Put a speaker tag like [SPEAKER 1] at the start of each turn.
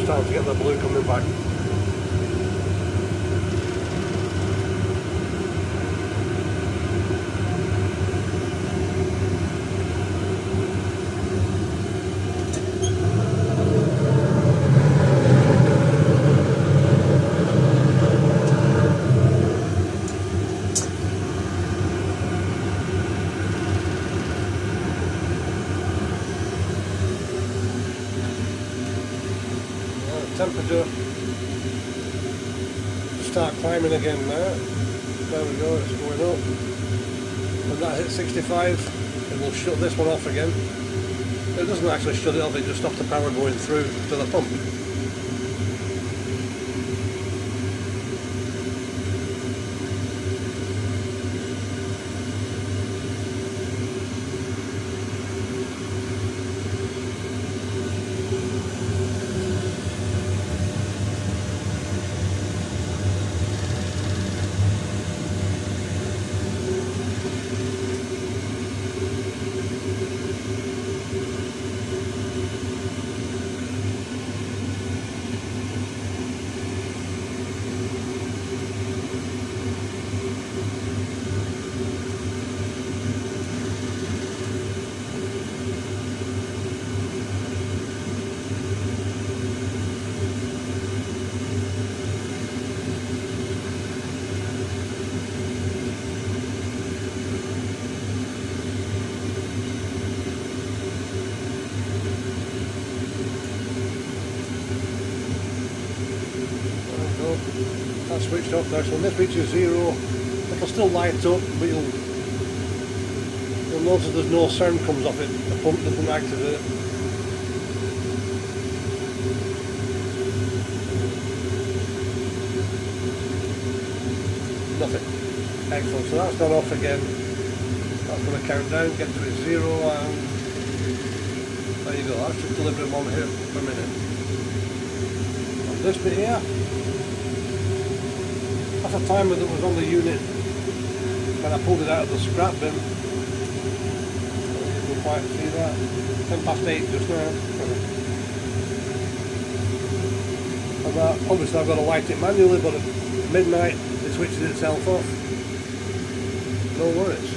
[SPEAKER 1] starting to get the blue coming back. Temperature start climbing again now. There we go, it's going up. When that hits 65, it will shut this one off again. It doesn't actually shut it off, it just stops the power going through to the pump. That's switched off now, so when this reaches 0, it'll still light up, but you'll notice there's no sound comes off it. The pump doesn't activate. Nothing. Excellent, so that's gone off again. That's going to count down, get to its 0, and there you go, that's just delivering 1 hit per minute. And this bit here, that's a timer that was on the unit when I pulled it out of the scrap bin. You can quite see that. 8:10 just now. And that, obviously I've got to light it manually, but at midnight it switches itself off. No worries.